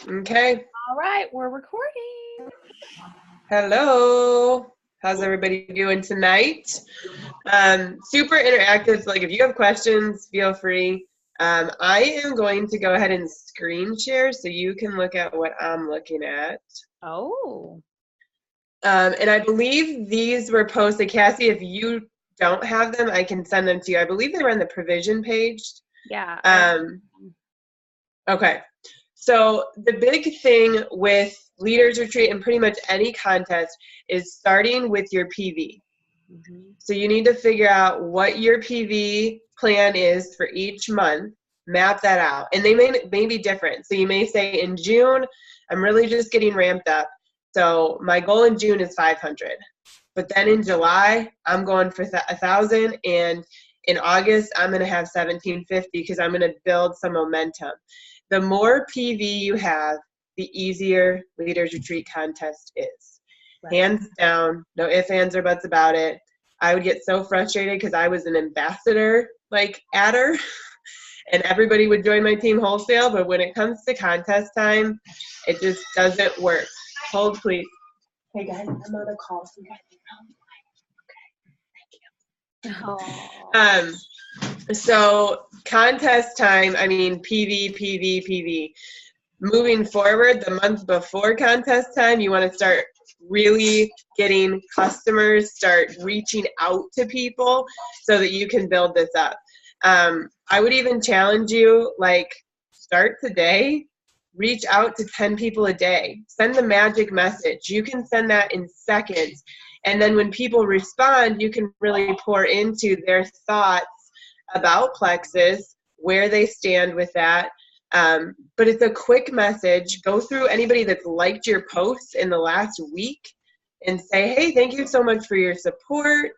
Okay. All right, we're recording. Hello. How's everybody doing tonight? Super interactive. So, like, if you have questions, feel free. I am going to go ahead and screen share so you can look at what I'm looking at. Oh. And I believe these were posted. Cassie, if you don't have them, I can send them to you. I believe they were on the provision page. Yeah. Okay. So the big thing with Leaders Retreat and pretty much any contest is starting with your PV. So you need to figure out what your PV plan is for each month, map that out. And they may be different. So you may say in June, I'm really just getting ramped up. So my goal in June is 500. But then in July, I'm going for 1,000. And in August, I'm going to have 1,750 because I'm going to build some momentum. The more PV you have, the easier Leaders Retreat contest is. Right. Hands down, no ifs, ands, or buts about it. I would get so frustrated because I was an ambassador, adder, and everybody would join my team wholesale, but when it comes to contest time, it just doesn't work. Hold, please. Hey, guys, I'm on a call, so you guys can help. Okay, thank you. So contest time, PV. Moving forward, the month before contest time, you want to start really getting customers, start reaching out to people so that you can build this up. I would even challenge you, start today, reach out to 10 people a day, send the magic message. You can send that in seconds. And then when people respond, you can really pour into their thoughts about Plexus, where they stand with that. But it's a quick message. Go through anybody that's liked your posts in the last week and say, hey, thank you so much for your support.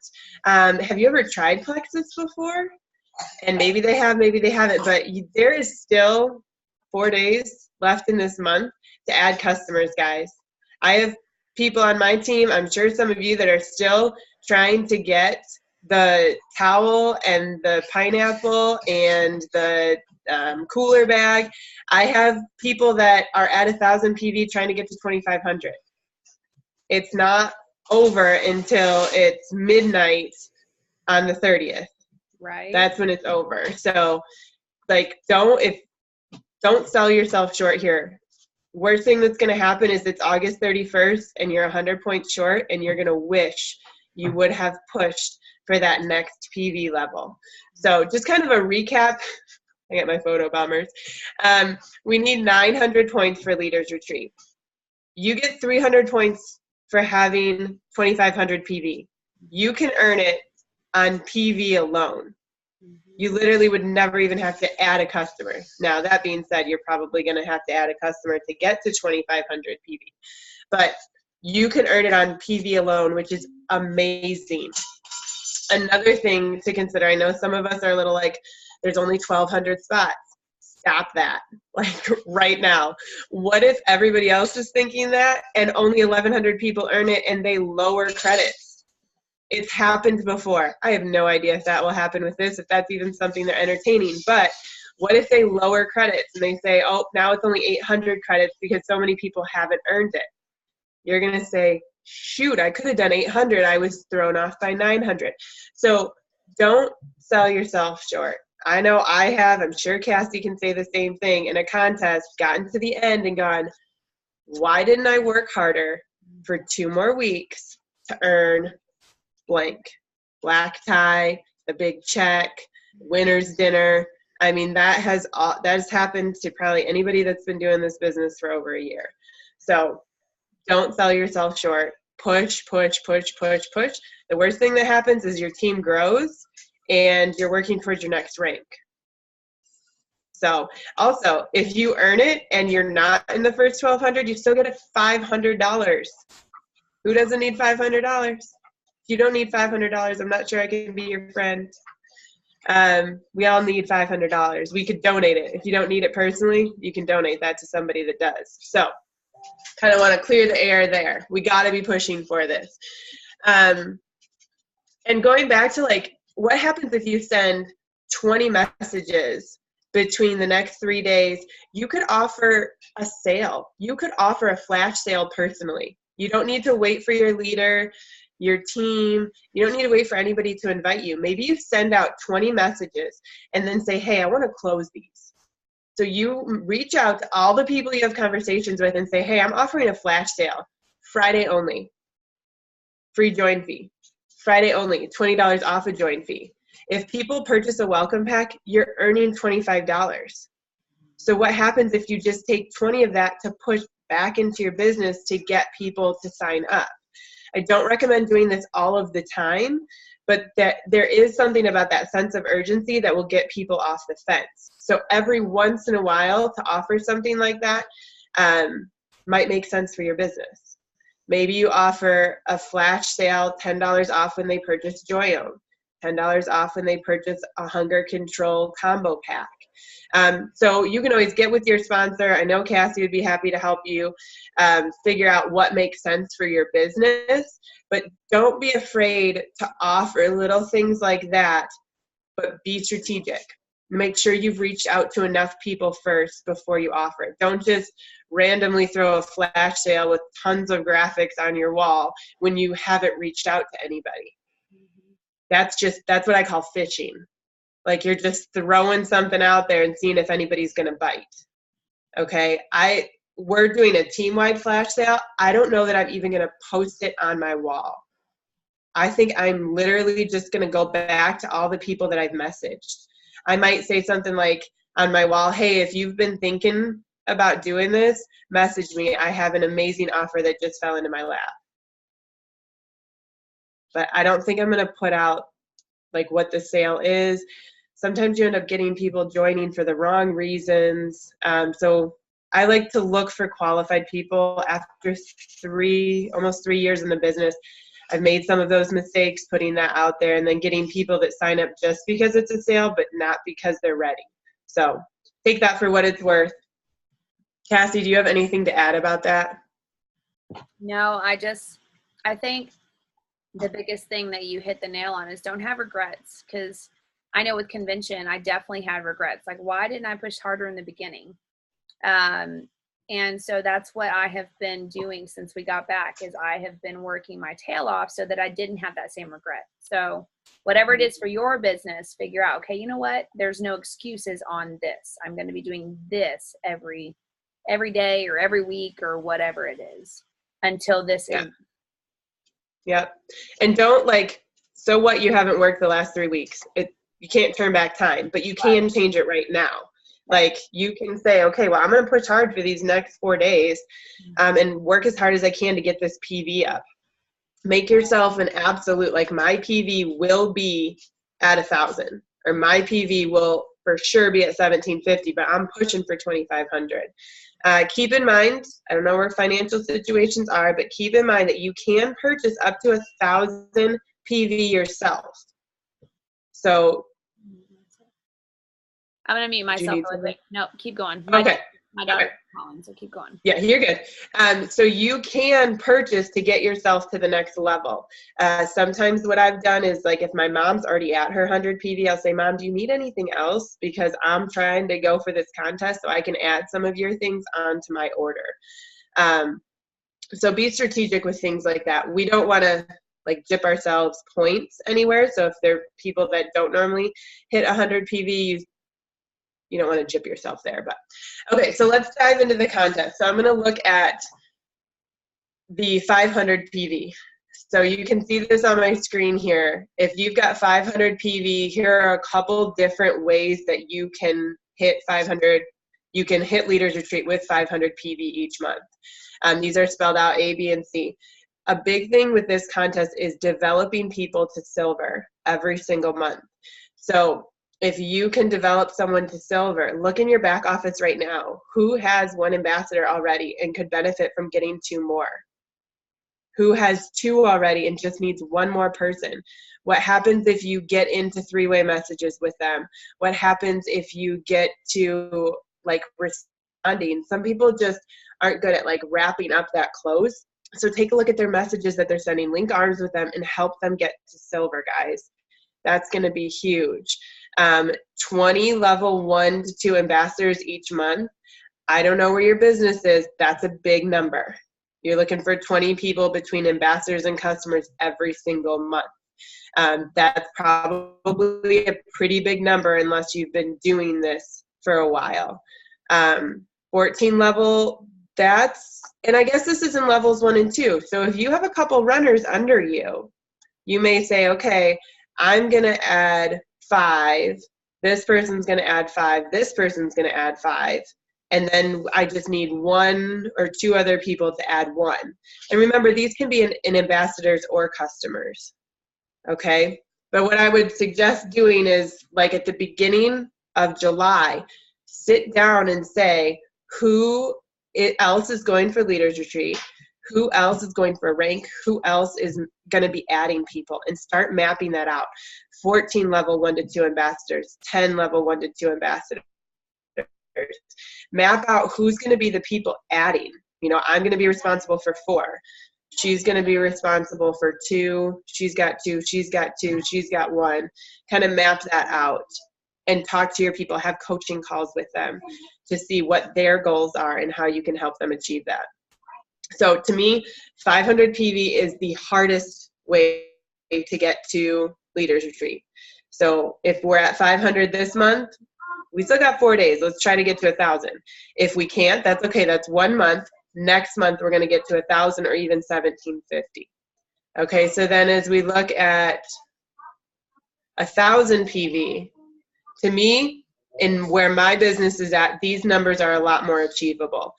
Have you ever tried Plexus before? And maybe they have, maybe they haven't, but there is still 4 days left in this month to add customers, guys. I have people on my team, I'm sure some of you, that are still trying to get the towel and the pineapple and the cooler bag. I have people that are at 1,000 PV trying to get to 2,500. It's not over until it's midnight on the 30th. Right. That's when it's over. So, don't sell yourself short here. Worst thing that's going to happen is it's August 31st and you're 100 points short, and you're going to wish you would have pushed for that next PV level. So just kind of a recap. I got my photo bombers. We need 900 points for Leaders Retreat. You get 300 points for having 2,500 PV. You can earn it on PV alone. You literally would never even have to add a customer. Now, that being said, you're probably going to have to add a customer to get to 2,500 PV. But you can earn it on PV alone, which is amazing. Another thing to consider, I know some of us are a little there's only 1,200 spots. Stop that, right now. What if everybody else is thinking that and only 1,100 people earn it and they lower credits? It's happened before. I have no idea if that will happen with this, if that's even something they're entertaining. But what if they lower credits and they say, oh, now it's only 800 credits because so many people haven't earned it? You're going to say, shoot, I could have done 800. I was thrown off by 900. So don't sell yourself short. I know I have. I'm sure Cassie can say the same thing. In a contest, gotten to the end and gone, why didn't I work harder for 2 more weeks to earn blank? Black tie, the big check, winner's dinner. That has happened to probably anybody that's been doing this business for over a year. So don't sell yourself short. Push. The worst thing that happens is your team grows and you're working towards your next rank. So also, if you earn it and you're not in the first 1,200, you still get $500. Who doesn't need $500? If you don't need $500, I'm not sure I can be your friend. We all need $500. We could donate it. If you don't need it personally, you can donate that to somebody that does. So kind of want to clear the air there. We got to be pushing for this. And going back to what happens if you send 20 messages between the next 3 days, you could offer a sale. You could offer a flash sale personally. You don't need to wait for your leader, your team. You don't need to wait for anybody to invite you. Maybe you send out 20 messages and then say, hey, I want to close these. So you reach out to all the people you have conversations with and say, hey, I'm offering a flash sale, Friday only, free join fee. Friday only, $20 off a join fee. If people purchase a welcome pack, you're earning $25. So what happens if you just take 20 of that to push back into your business to get people to sign up? I don't recommend doing this all of the time, but that there is something about that sense of urgency that will get people off the fence. So every once in a while to offer something like that might make sense for your business. Maybe you offer a flash sale, $10 off when they purchase Joyome, $10 off when they purchase a hunger control combo pack. So you can always get with your sponsor. I know Cassie would be happy to help you figure out what makes sense for your business, but don't be afraid to offer little things like that, but be strategic. Make sure you've reached out to enough people first before you offer it. Don't just randomly throw a flash sale with tons of graphics on your wall when you haven't reached out to anybody. That's what I call fishing. Like you're just throwing something out there and seeing if anybody's going to bite. Okay. We're doing a team-wide flash sale. I don't know that I'm even going to post it on my wall. I think I'm literally just going to go back to all the people that I've messaged. I might say something like on my wall, hey, if you've been thinking about doing this, message me. I have an amazing offer that just fell into my lap. But I don't think I'm going to put out like what the sale is. Sometimes you end up getting people joining for the wrong reasons. So I like to look for qualified people. After almost 3 years in the business, I've made some of those mistakes putting that out there and then getting people that sign up just because it's a sale, but not because they're ready. So take that for what it's worth. Cassie, do you have anything to add about that? No, I think the biggest thing that you hit the nail on is don't have regrets, because I know with convention, I definitely had regrets. Like, why didn't I push harder in the beginning? And so that's what I have been doing since we got back, is I have been working my tail off so that I didn't have that same regret. So whatever it is for your business, figure out, okay, you know what? There's no excuses on this. I'm going to be doing this every day or every week or whatever it is until this ends. Yep. And don't so what, you haven't worked the last 3 weeks. You can't turn back time, but you can change it right now. Like you can say, okay, well, I'm going to push hard for these next 4 days and work as hard as I can to get this PV up. Make yourself an absolute, like my PV will be at 1,000 or my PV will for sure be at 1,750, but I'm pushing for 2,500. Keep in mind, I don't know where financial situations are, but keep in mind that you can purchase up to 1,000 PV yourself. So I'm going to mute myself really quick. No, keep going. Okay. My daughter's calling, so keep going. Yeah, you're good. So you can purchase to get yourself to the next level. Sometimes what I've done is, like, if my mom's already at her 100 PV, I'll say, Mom, do you need anything else? Because I'm trying to go for this contest so I can add some of your things onto my order. So be strategic with things like that. We don't want to dip ourselves points anywhere. So if there are people that don't normally hit 100 PV, you don't want to chip yourself there. But okay, so let's dive into the contest. So I'm going to look at the 500 PV. So you can see this on my screen here. If you've got 500 PV, here are a couple different ways that you can hit 500. You can hit Leaders Retreat with 500 PV each month. These are spelled out A, B, and C. A big thing with this contest is developing people to silver every single month. So if you can develop someone to silver, look in your back office right now. Who has one ambassador already and could benefit from getting 2 more? Who has 2 already and just needs 1 more person? What happens if you get into 3-way messages with them? What happens if you get to responding? Some people just aren't good at wrapping up that close. So take a look at their messages that they're sending, link arms with them and help them get to silver, guys. That's going to be huge. 20 level 1 to 2 ambassadors each month. I don't know where your business is. That's a big number. You're looking for 20 people between ambassadors and customers every single month. That's probably a pretty big number unless you've been doing this for a while. 14 level, and I guess this is in levels 1 and 2. So if you have a couple runners under you, you may say, okay, I'm going to add 5. This person's going to add 5. This person's going to add 5. And then I just need 1 or 2 other people to add 1. And remember, these can be in ambassadors or customers. Okay? But what I would suggest doing is, like at the beginning of July, sit down and say, who else is going for Leaders Retreat? Who else is going for rank? Who else is going to be adding people? And start mapping that out. 14 level 1 to 2 ambassadors, 10 level 1 to 2 ambassadors. Map out who's going to be the people adding. You know, I'm going to be responsible for 4. She's going to be responsible for 2. She's got 2. She's got 2. She's got 1. Kind of map that out and talk to your people. Have coaching calls with them to see what their goals are and how you can help them achieve that. So to me, 500 PV is the hardest way to get to Leaders Retreat. So if we're at 500 this month, we still got 4 days. Let's try to get to 1,000. If we can't, that's okay. That's 1 month. Next month, we're going to get to 1,000 or even 1,750. Okay, so then as we look at 1,000 PV, to me, in where my business is at, these numbers are a lot more achievable.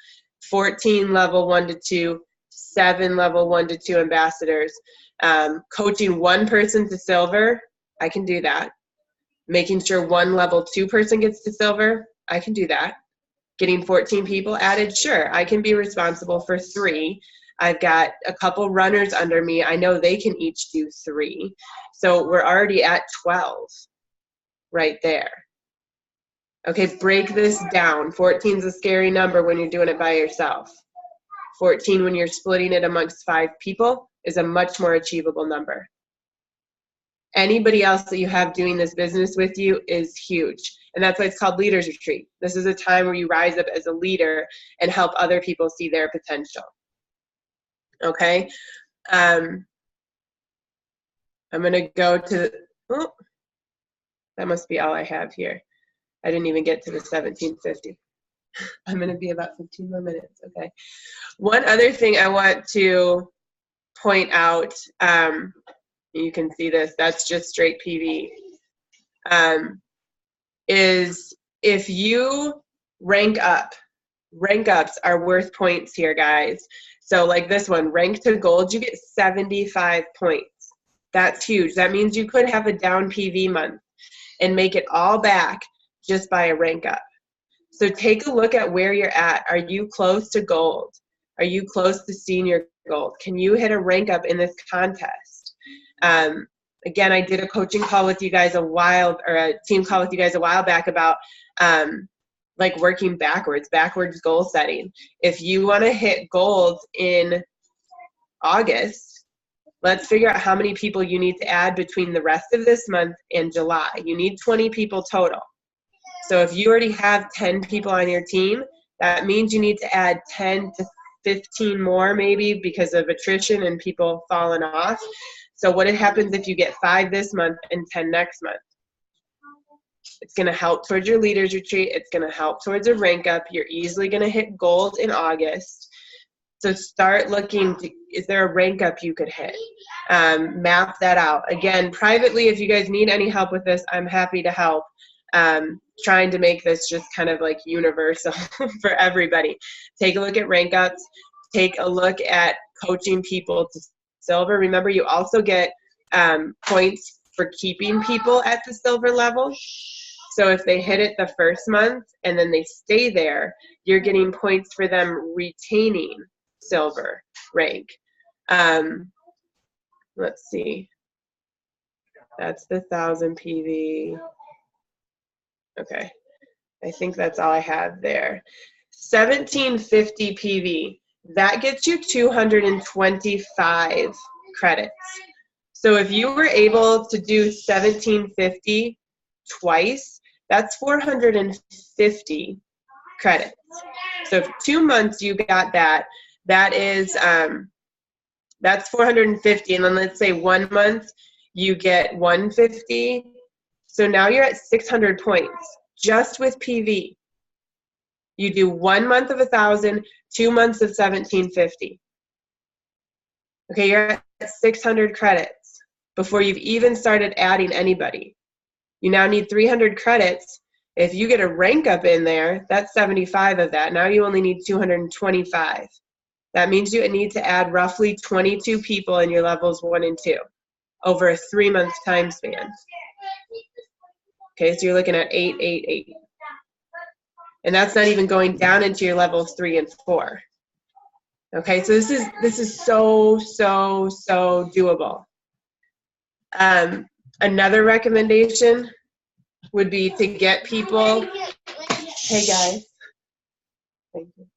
14 level 1 to 2, 7 level 1 to 2 ambassadors. Coaching 1 person to silver, I can do that. Making sure 1 level 2 person gets to silver, I can do that. Getting 14 people added, sure, I can be responsible for 3. I've got a couple runners under me. I know they can each do 3. So we're already at 12 right there. Okay, break this down. 14 is a scary number when you're doing it by yourself. 14 when you're splitting it amongst 5 people is a much more achievable number. Anybody else that you have doing this business with you is huge. And that's why it's called Leaders Retreat. This is a time where you rise up as a leader and help other people see their potential. Okay? I'm going to go to, oh, that must be all I have here. I didn't even get to the 1750. I'm going to be about 15 more minutes. Okay. One other thing I want to point out, you can see this, that's just straight PV, is if you rank up, rank ups are worth points here, guys. So like this one, rank to gold, you get 75 points. That's huge. That means you could have a down PV month and make it all back just by a rank up. So take a look at where you're at. Are you close to gold? Are you close to senior gold? Can you hit a rank up in this contest? Again, I did a coaching call with you guys a team call with you guys a while back about like working backwards goal setting. If you want to hit gold in August, let's figure out how many people you need to add between the rest of this month and July. You need 20 people total. So if you already have 10 people on your team, that means you need to add 10 to 15 more maybe because of attrition and people falling off. So what happens if you get 5 this month and 10 next month? It's going to help towards your Leaders Retreat. It's going to help towards a rank up. You're easily going to hit gold in August. So start looking, is there a rank up you could hit? Map that out. Again, privately, if you guys need any help with this, I'm happy to help. Trying to make this just kind of like universal for everybody. Take a look at rank ups. Take a look at coaching people to silver. Remember, you also get points for keeping people at the silver level. So if they hit it the first month and then they stay there, you're getting points for them retaining silver rank. Let's see. That's the 1,000 PV. Okay, I think that's all I have there. 1750 PV, that gets you 225 credits. So if you were able to do 1750 twice, that's 450 credits. So if 2 months you got that, that is, that's 450. And then let's say 1 month you get 150. So now you're at 600 points just with PV. You do 1 month of 1,000, 2 months of 1,750. Okay, you're at 600 credits before you've even started adding anybody. You now need 300 credits. If you get a rank up in there, that's 75 of that. Now you only need 225. That means you need to add roughly 22 people in your levels 1 and 2 over a 3-month time span. Okay, so you're looking at 8, 8, 8. And that's not even going down into your levels 3 and 4. Okay, so this is so doable. Another recommendation would be to get people. Hey guys. Thank you.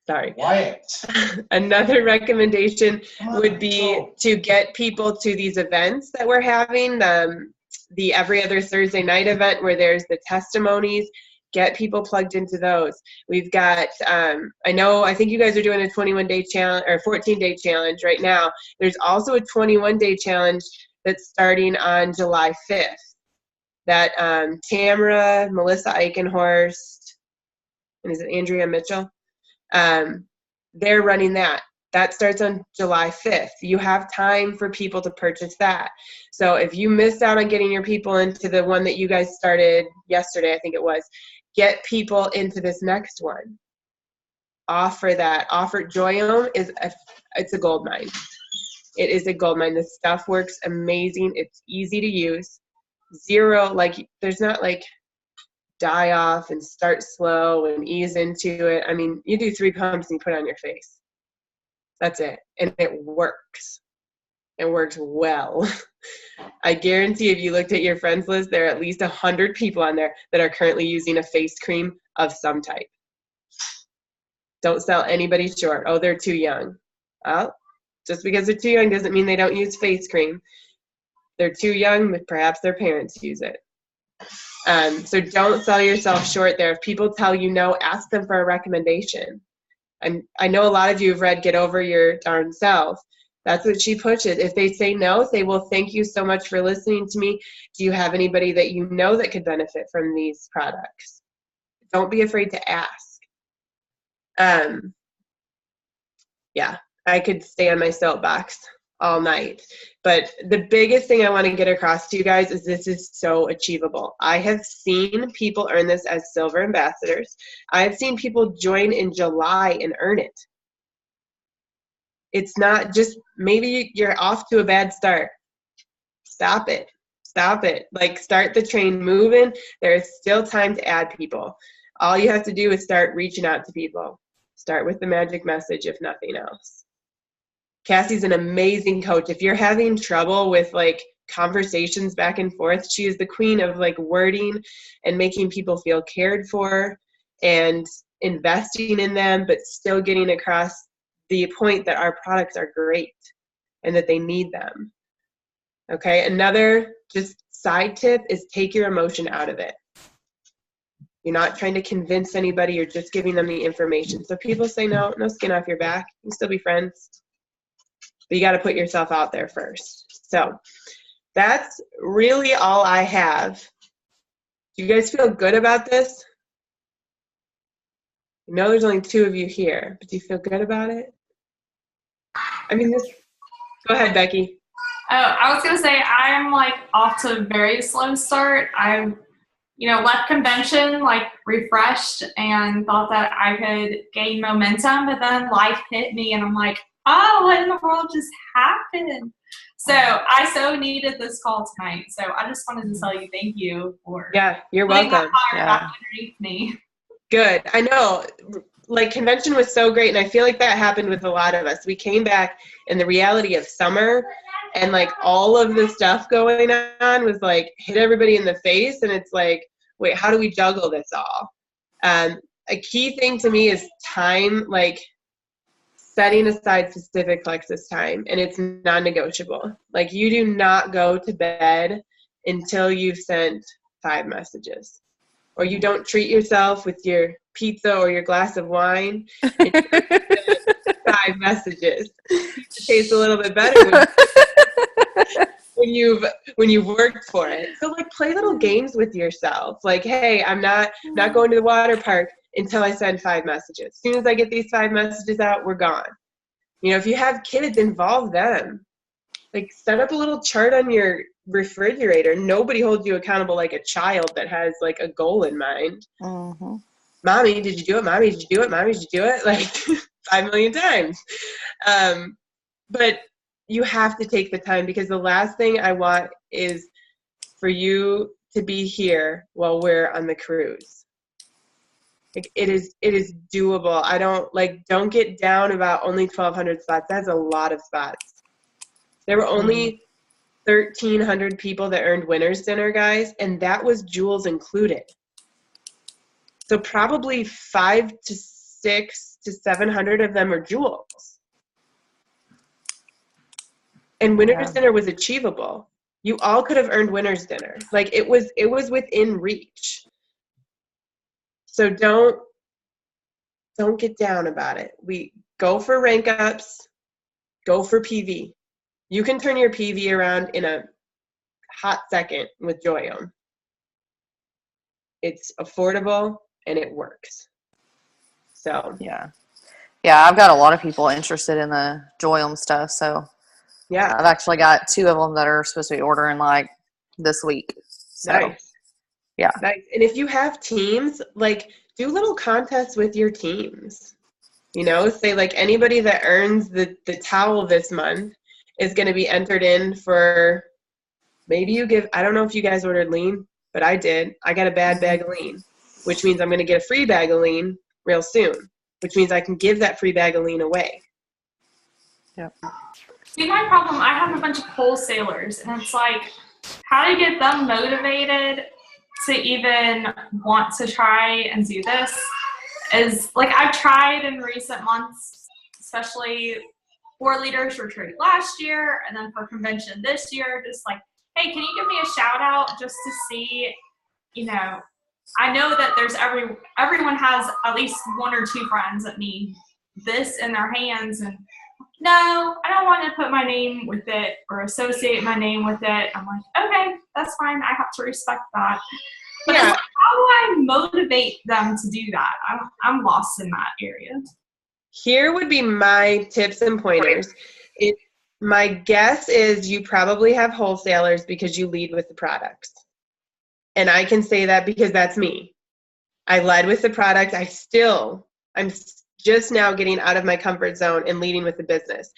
Sorry. Quiet. Another recommendation would be to get people to these events that we're having. The every other Thursday night event where there's the testimonies. Get people plugged into those. We've got, I think you guys are doing a 21-day challenge or 14-day challenge right now. There's also a 21-day challenge that's starting on July 5th that Tamara, Melissa Eichenhorst, and is it Andrea Mitchell? They're running that. That starts on July 5th. You have time for people to purchase that. So if you missed out on getting your people into the one that you guys started yesterday, I think it was, get people into this next one. Offer that. Offer Joyome it's a gold mine. It is a gold mine. This stuff works amazing. It's easy to use. Zero, like there's not like die off and start slow and ease into it. I mean, you do 3 pumps and you put it on your face. That's it. And it works. It works well. I guarantee if you looked at your friends list, there are at least 100 people on there that are currently using a face cream of some type. Don't sell anybody short. Oh, they're too young. Well, just because they're too young doesn't mean they don't use face cream. They're too young, but perhaps their parents use it. So don't sell yourself short there. If people tell you no, ask them for a recommendation. And I know a lot of you have read Get Over Your Darn Self. That's what she pushes. If they say no, say, well, thank you so much for listening to me. Do you have anybody that you know that could benefit from these products? Don't be afraid to ask. Yeah, I could stay on my soapbox all night. But the biggest thing I want to get across to you guys is this is so achievable. I have seen people earn this as silver ambassadors. I have seen people join in July and earn it. It's not just, maybe you're off to a bad start. Stop it. Stop it. Like, start the train moving. There is still time to add people. All you have to do is start reaching out to people. Start with the magic message, if nothing else. Cassie's an amazing coach. If you're having trouble with like conversations back and forth, she is the queen of like wording and making people feel cared for and investing in them, but still getting across the point that our products are great and that they need them. Okay, another just side tip is take your emotion out of it. You're not trying to convince anybody, you're just giving them the information. So people say no skin off your back. You can still be friends. But you got to put yourself out there first. So that's really all I have. Do you guys feel good about this? I know there's only 2 of you here, but do you feel good about it? I mean, go ahead, Becky. Oh, I was going to say I'm like off to a very slow start. I left convention like refreshed and thought that I could gain momentum, but then life hit me and I'm like, oh, what in the world just happened? So I so needed this call tonight. So I just wanted to tell you thank you for you're putting welcome. that fire back underneath me. Good. I know. Like, convention was so great, and I feel like that happened with a lot of us. We came back in the reality of summer, and like all of the stuff going on was like hit everybody in the face, and it's like, wait, how do we juggle this all? A key thing to me is time, like setting aside specific Plexus time, and it's non-negotiable. Like, you do not go to bed until you've sent 5 messages. Or you don't treat yourself with your pizza or your glass of wine. It's 5 messages. It tastes a little bit better when you've worked for it. So like play little games with yourself. Like, hey, I'm not going to the water park until I send 5 messages. As soon as I get these 5 messages out, we're gone. You know, if you have kids, involve them. Like set up a little chart on your refrigerator. Nobody holds you accountable like a child that has like a goal in mind. Mm-hmm. Mommy, did you do it? Mommy, did you do it? Mommy, did you do it? Like 5 million times. But you have to take the time, because the last thing I want is for you to be here while we're on the cruise. Like it is doable. Don't get down about only 1,200 spots. That's a lot of spots. There were only 1,300 people that earned winner's dinner, guys, and that was Jules included. So probably 500 to 600 to 700 of them are Jules. And winner's dinner was achievable. You all could have earned winner's dinner. Like it was within reach. So don't get down about it. We go for rank ups, go for PV. You can turn your PV around in a hot second with Joyome. It's affordable and it works. So yeah, I've got a lot of people interested in the Joyome stuff. So yeah, I've actually got 2 of them that are supposed to be ordering like this week. So, nice. Yeah. Nice. And if you have teams, like do little contests with your teams. You know, say like anybody that earns the towel this month is going to be entered in for, maybe you give, I don't know if you guys ordered lean, but I did. I got a bad bag of lean, which means I'm going to get a free bag of lean real soon, which means I can give that free bag of lean away. Yep. See, my problem, I have a bunch of wholesalers, and it's like, how do you get them motivated to even want to try and do this? Is like, I've tried in recent months, especially for Leaders Retreat last year, and then for convention this year, just like, hey, can you give me a shout out just to see, you know, I know that there's everyone has at least 1 or 2 friends that need this in their hands, and no, I don't want to put my name with it or associate my name with it. I'm like, okay, that's fine. I have to respect that. But Yeah. Like, how do I motivate them to do that? I'm lost in that area. Here would be my tips and pointers. My guess is you probably have wholesalers because you lead with the products. And I can say that because that's me. I led with the product. I'm just now getting out of my comfort zone and leading with the business.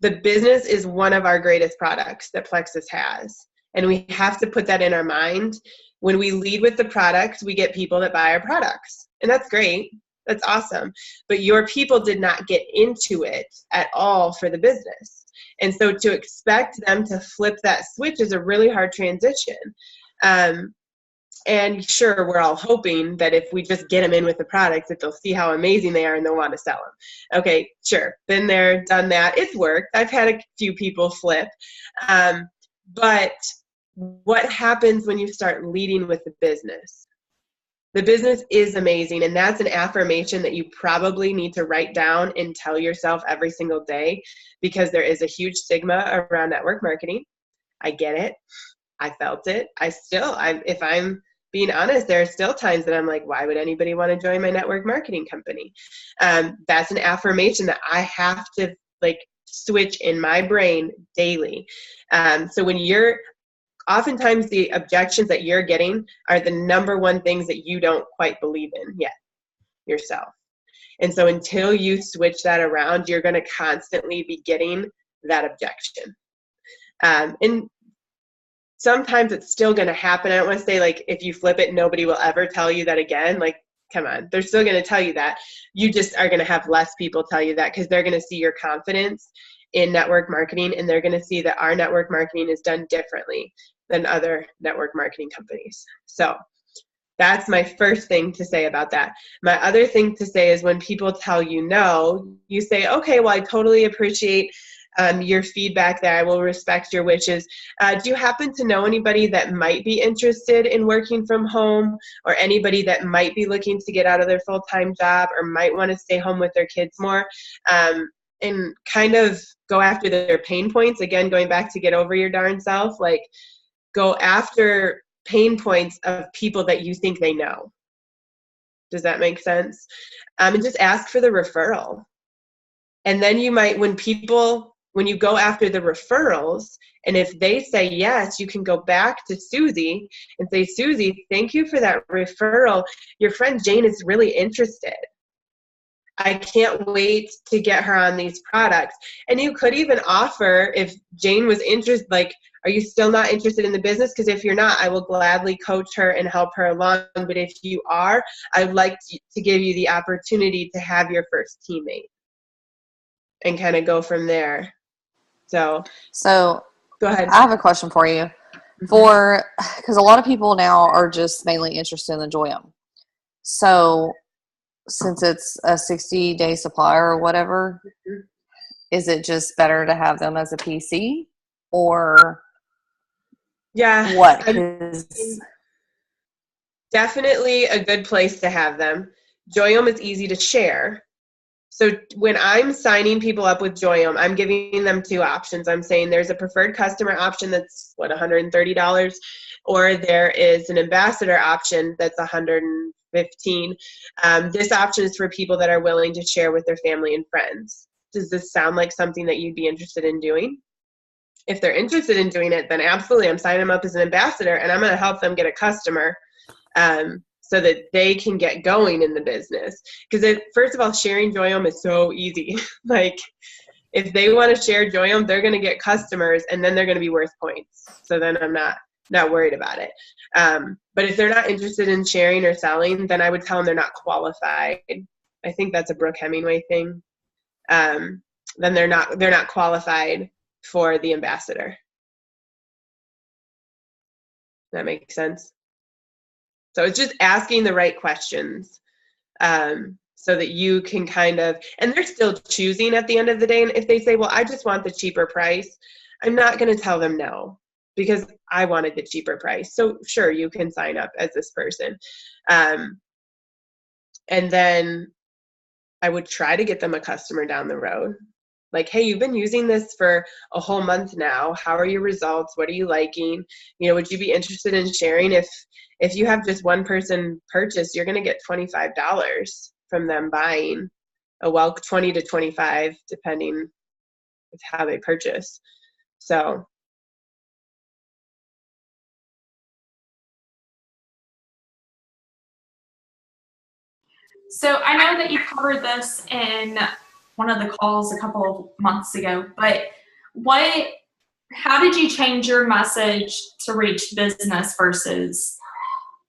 The business is one of our greatest products that Plexus has. And we have to put that in our mind. When we lead with the product, we get people that buy our products. And that's great. That's awesome. But your people did not get into it at all for the business. And so to expect them to flip that switch is a really hard transition. And sure, we're all hoping that if we just get them in with the products, that they'll see how amazing they are and they'll want to sell them. Okay, sure. Been there, done that. It's worked. I've had a few people flip. But what happens when you start leading with the business? The business is amazing, and that's an affirmation that you probably need to write down and tell yourself every single day, because there is a huge stigma around network marketing. I get it. I felt it. If I'm being honest, there are still times that I'm like, why would anybody want to join my network marketing company? That's an affirmation that I have to switch in my brain daily. So oftentimes the objections that you're getting are the number one things that you don't quite believe in yet yourself. And so until you switch that around, you're going to constantly be getting that objection. And sometimes it's still going to happen. I don't want to say if you flip it, nobody will ever tell you that again. Come on, they're still going to tell you that. You just are going to have less people tell you that, because they're going to see your confidence in network marketing, and they're going to see that our network marketing is done differently than other network marketing companies. So that's my first thing to say about that. My other thing to say is when people tell you no, you say, okay, well, I totally appreciate your feedback there. I will respect your wishes. Do you happen to know anybody that might be interested in working from home, or anybody that might be looking to get out of their full-time job or might want to stay home with their kids more, and kind of go after their pain points? Again, going back to get over your darn self, like go after pain points of people that you think they know. Does that make sense? And just ask for the referral. And then you might, when you go after the referrals, and if they say yes, you can go back to Susie and say, Susie, thank you for that referral. Your friend Jane is really interested. I can't wait to get her on these products. And you could even offer, if Jane was interested, like, are you still not interested in the business? Because if you're not, I will gladly coach her and help her along. But if you are, I'd like to give you the opportunity to have your first teammate and kind of go from there. So go ahead. I have a question for you. Because a lot of people now are just mainly interested in the Joyum. So since it's a 60-day supply or whatever, is it just better to have them as a PC, or what? Definitely a good place to have them. Joyum is easy to share. So when I'm signing people up with Joyum, I'm giving them two options. I'm saying there's a preferred customer option that's $130, or there is an ambassador option that's $115. This option is for people that are willing to share with their family and friends. Does this sound like something that you'd be interested in doing? If they're interested in doing it, then absolutely, I'm signing them up as an ambassador, and I'm going to help them get a customer so that they can get going in the business. Because first of all, sharing Joyum is so easy. Like, if they want to share Joyum, they're going to get customers, and then they're going to be worth points. So then I'm not worried about it. But if they're not interested in sharing or selling, then I would tell them they're not qualified. I think that's a Brooke Hemingway thing. Then they're not qualified for the ambassador. That makes sense. So it's just asking the right questions, so that you can kind of, and they're still choosing at the end of the day. And if they say, well, I just want the cheaper price, I'm not going to tell them no, because I wanted the cheaper price. So sure, you can sign up as this person. And then I would try to get them a customer down the road. Like, hey, you've been using this for a whole month now. How are your results? What are you liking? Would you be interested in sharing? If you have just one person purchase, you're going to get $25 from them buying. 20 to 25, depending with how they purchase. So I know that you covered this in one of the calls a couple of months ago, but how did you change your message to reach business versus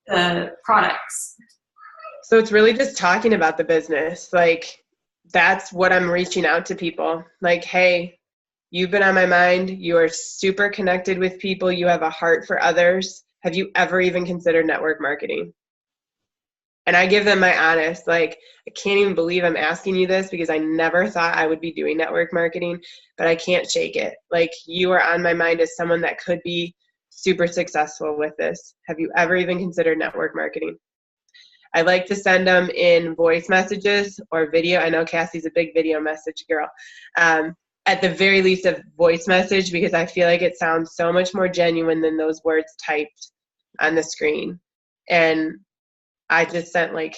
the products? So it's really just talking about the business. Like, that's what I'm reaching out to people. Like, hey, you've been on my mind. You are super connected with people. You have a heart for others. Have you ever even considered network marketing? And I give them my honest, like, I can't even believe I'm asking you this, because I never thought I would be doing network marketing, but I can't shake it. Like, you are on my mind as someone that could be super successful with this. Have you ever even considered network marketing? I like to send them in voice messages or video. I know Cassie's a big video message girl. At the very least, a voice message, because I feel like it sounds so much more genuine than those words typed on the screen. And I just sent like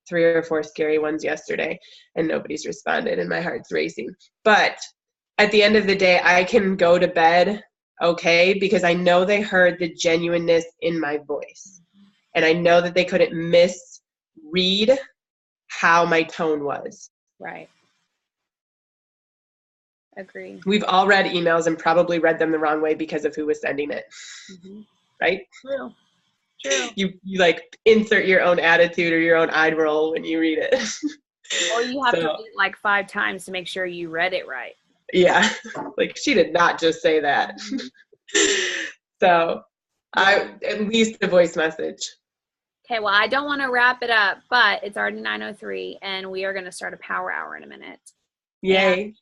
3 or 4 scary ones yesterday, and nobody's responded, and my heart's racing. But at the end of the day, I can go to bed okay, because I know they heard the genuineness in my voice. And I know that they couldn't misread how my tone was. Right. Agree. We've all read emails and probably read them the wrong way because of who was sending it. Mm-hmm. Right? True. You like insert your own attitude or your own eye roll when you read it. Or you have to read it like 5 times to make sure you read it right. Yeah. Like, she did not just say that. So at least a voice message. Okay, well, I don't want to wrap it up, but it's already 9:03, and we are going to start a power hour in a minute. Yay.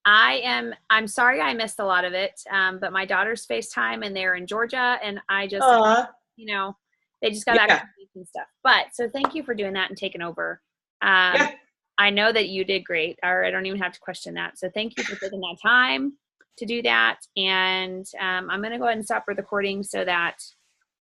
I'm sorry I missed a lot of it, but my daughter's FaceTime and they're in Georgia, and I just, Aw. you know, they just got back Yeah. from the beach and stuff. But so thank you for doing that and taking over. Yeah. I know that you did great, or I don't even have to question that. So thank you for taking that time to do that. And I'm going to go ahead and stop recording so that